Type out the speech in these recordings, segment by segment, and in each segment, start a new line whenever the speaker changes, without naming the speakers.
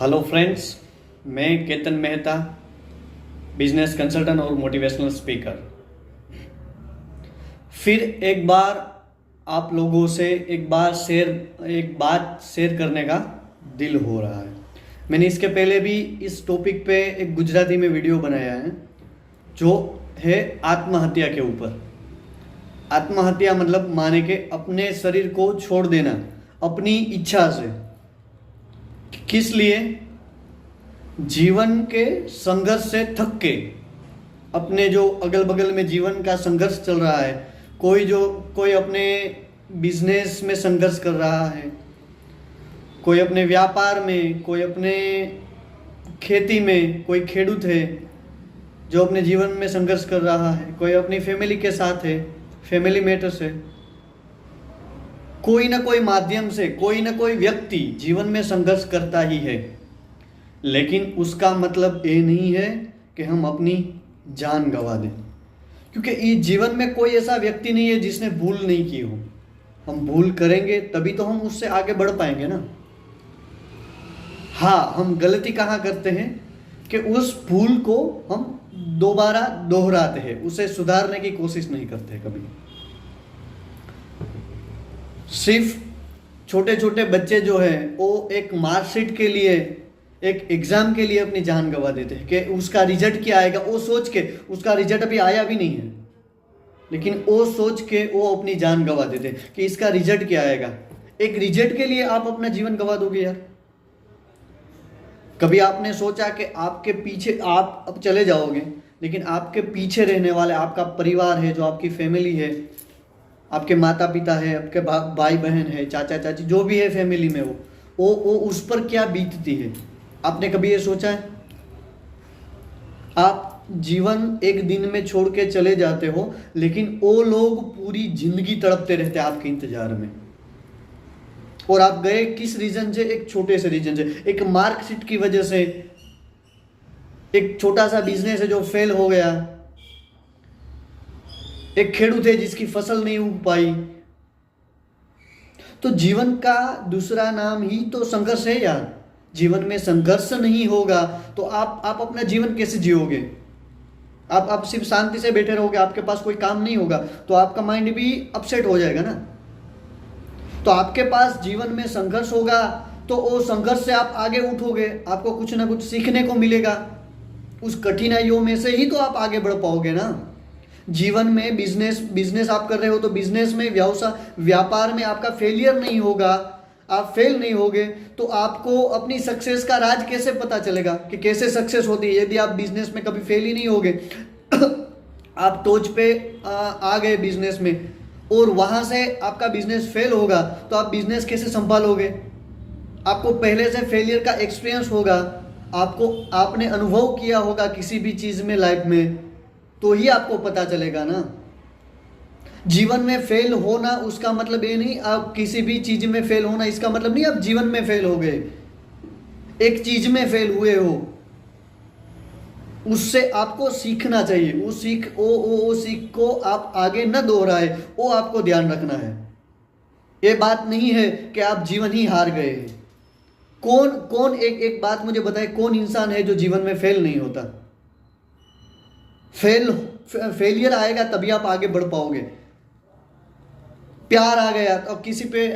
Hello friends, मैं Ketan Mehta, business consultant और motivational speaker. फिर एक बार आप लोगों से एक बात शेयर करने का दिल हो रहा है। मैंने इसके पहले भी इस टॉपिक पे एक गुजराती में वीडियो बनाया है जो है आत्महत्या के ऊपर। आत्महत्या मतलब माने के अपने शरीर को छोड़ देना अपनी इच्छा से। किस लिए? जीवन के संघर्ष से थक के, अपने जो अगल बगल में जीवन का संघर्ष चल रहा है, कोई अपने बिजनेस में संघर्ष कर रहा है, कोई अपने व्यापार में, कोई अपने खेती में, कोई खेडूत है जो अपने जीवन में संघर्ष कर रहा है, कोई अपनी फैमिली के साथ है, फैमिली मैटर्स है। कोई ना कोई माध्यम से कोई ना कोई व्यक्ति जीवन में संघर्ष करता ही है, लेकिन उसका मतलब ये नहीं है कि हम अपनी जान गंवा दें, क्योंकि इस जीवन में कोई ऐसा व्यक्ति नहीं है जिसने भूल नहीं की हो। हम भूल करेंगे तभी तो हम उससे आगे बढ़ पाएंगे ना। हाँ, हम गलती कहाँ करते हैं कि उस भूल को हम दोबारा दोहराते हैं, उसे सुधारने की कोशिश नहीं करते कभी। सिर्फ छोटे छोटे बच्चे जो हैं वो एक मार्कशीट के लिए, एक एग्जाम के लिए अपनी जान गंवा देते हैं कि उसका रिजल्ट क्या आएगा, वो सोच के, उसका रिजल्ट अभी आया भी नहीं है, लेकिन वो सोच के वो अपनी जान गंवा देते हैं कि इसका रिजल्ट क्या आएगा। एक रिजल्ट के लिए आप अपना जीवन गंवा दोगे यार? कभी आपने सोचा कि आपके पीछे आप अब चले जाओगे, लेकिन आपके पीछे रहने वाले आपका परिवार है, जो आपकी फैमिली है, आपके माता पिता है, आपके भाई बहन है, चाचा चाची, जो भी है फैमिली में, वो उस पर क्या बीतती है? आपने कभी ये सोचा है? आप जीवन एक दिन में छोड़ के चले जाते हो, लेकिन वो लोग पूरी जिंदगी तड़पते रहते हैं आपके इंतजार में। और आप गए किस रीजन से? एक छोटे से रीजन से, एक मार्कशीट की वजह से, एक छोटा सा बिजनेस है जो फेल हो गया, एक खेडूत है जिसकी फसल नहीं उग पाई। तो जीवन का दूसरा नाम ही तो संघर्ष है यार। जीवन में संघर्ष नहीं होगा तो आप अपना जीवन कैसे जियोगे? आप सिर्फ शांति से बैठे रहोगे, आपके पास कोई काम नहीं होगा तो आपका माइंड भी अपसेट हो जाएगा ना। तो आपके पास जीवन में संघर्ष होगा तो वो संघर्ष से आप आगे उठोगे, आपको कुछ ना कुछ सीखने को मिलेगा। उस कठिनाइयों में से ही तो आप आगे बढ़ पाओगे ना। जीवन में बिजनेस आप कर रहे हो तो बिजनेस में, व्यापार में आपका फेलियर नहीं होगा, आप फेल नहीं होगे तो आपको अपनी सक्सेस का राज कैसे पता चलेगा कि कैसे सक्सेस होती है? यदि आप बिजनेस में कभी फेल ही नहीं होगे आप टॉच पे आ गए बिजनेस में और वहां से आपका बिजनेस फेल होगा तो आप बिजनेस कैसे संभालोगे? आपको पहले से फेलियर का एक्सपीरियंस होगा, आपने अनुभव किया होगा किसी भी चीज में लाइफ में, तो ही आपको पता चलेगा ना। जीवन में फेल होना उसका मतलब ये नहीं, आप किसी भी चीज में फेल होना इसका मतलब नहीं आप जीवन में फेल हो गए। एक चीज में फेल हुए हो, उससे आपको सीखना चाहिए। वो सीख को आप आगे न दोहराए, वो आपको ध्यान रखना है। ये बात नहीं है कि आप जीवन ही हार गए हैं। कौन एक बात मुझे बताए, कौन इंसान है जो जीवन में फेल नहीं होता? फेलियर आएगा तभी आप आगे बढ़ पाओगे। प्यार आ गया तो किसी पे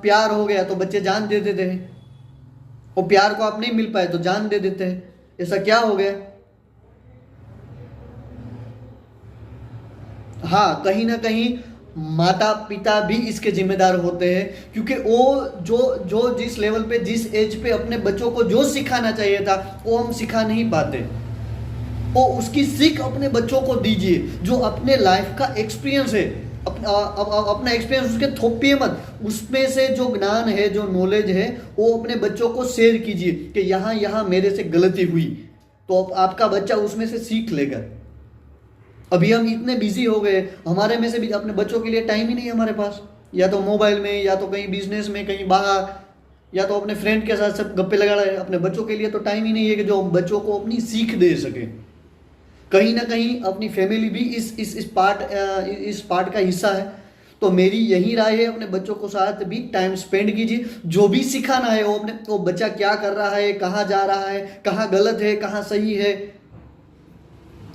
प्यार हो गया तो बच्चे जान दे देते हैं, और प्यार को आप नहीं मिल पाए तो जान दे देते हैं। ऐसा क्या हो गया? हाँ, कहीं ना कहीं माता पिता भी इसके जिम्मेदार होते हैं, क्योंकि वो जो जिस लेवल पे, जिस एज पे अपने बच्चों को जो सिखाना चाहिए था वो हम सिखा नहीं पाते। वो उसकी सीख अपने बच्चों को दीजिए, जो अपने लाइफ का एक्सपीरियंस है, अपना एक्सपीरियंस उसके थोपिए मत। उसमें से जो ज्ञान है, जो नॉलेज है, वो अपने बच्चों को शेयर कीजिए कि यहाँ मेरे से गलती हुई, तो आपका बच्चा उसमें से सीख लेगा। अभी हम इतने बिजी हो गए, हमारे में से भी अपने बच्चों के लिए टाइम ही नहीं है हमारे पास। या तो मोबाइल में, या तो कहीं बिजनेस में, कहीं बाहर, या तो अपने फ्रेंड के साथ सब गप्पे लगा रहे हैं। अपने बच्चों के लिए तो टाइम ही नहीं है कि जो बच्चों को अपनी सीख दे सके। कहीं ना कहीं अपनी फैमिली भी इस पार्ट का हिस्सा है। तो मेरी यही राय है, अपने बच्चों को साथ भी टाइम स्पेंड कीजिए। जो भी सिखाना है वो बच्चा क्या कर रहा है, कहाँ जा रहा है, कहाँ गलत है, कहाँ सही है,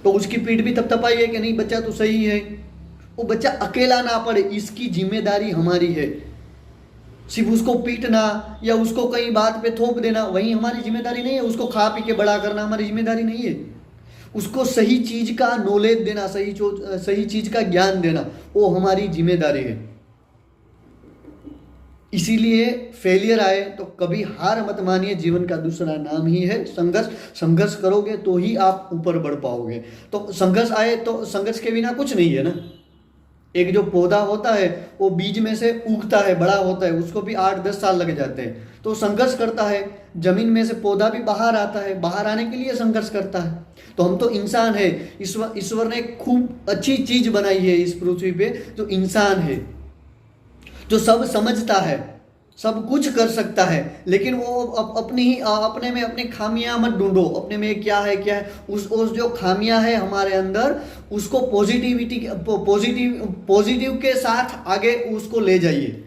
तो उसकी पीठ भी थपथपाइए कि नहीं बच्चा तो सही है। वो बच्चा अकेला ना पड़े, इसकी जिम्मेदारी हमारी है। सिर्फ उसको पीटना या उसको कई बात पे थोप देना वही हमारी जिम्मेदारी नहीं है। उसको खा पी के बड़ा करना हमारी जिम्मेदारी नहीं है। उसको सही चीज का नॉलेज देना, सही चीज का ज्ञान देना, वो हमारी जिम्मेदारी है। इसीलिए फेलियर आए तो कभी हार मत मानिए, जीवन का दूसरा नाम ही है संघर्ष। संघर्ष करोगे तो ही आप ऊपर बढ़ पाओगे। तो संघर्ष आए तो संघर्ष के बिना कुछ नहीं है ना। एक जो पौधा होता है वो बीज में से उगता है, बड़ा होता है, उसको भी 8-10 साल लग जाते हैं। तो संघर्ष करता है। जमीन में से पौधा भी बाहर आता है, बाहर आने के लिए संघर्ष करता है। तो हम तो इंसान है। ईश्वर ने खूब अच्छी चीज बनाई है इस पृथ्वी पे, जो इंसान है, जो सब समझता है, सब कुछ कर सकता है। लेकिन वो अपने में अपने खामियां मत ढूंढो, अपने में क्या है उस जो खामियां है हमारे अंदर, उसको पॉजिटिव के साथ आगे उसको ले जाइए।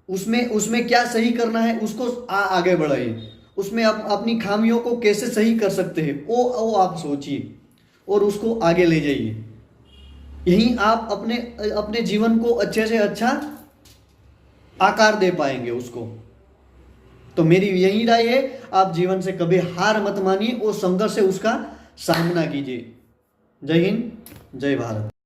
उसमें क्या सही करना है उसको आगे बढ़ाइए। उसमें अपनी खामियों को कैसे सही कर सकते हैं वो आप सोचिए और उसको आगे ले जाइए। यही आप अपने जीवन को अच्छे से अच्छा आकार दे पाएंगे उसको। तो मेरी यही राय है, आप जीवन से कभी हार मत मानिए और संघर्ष से उसका सामना कीजिए। जय हिंद, जय भारत।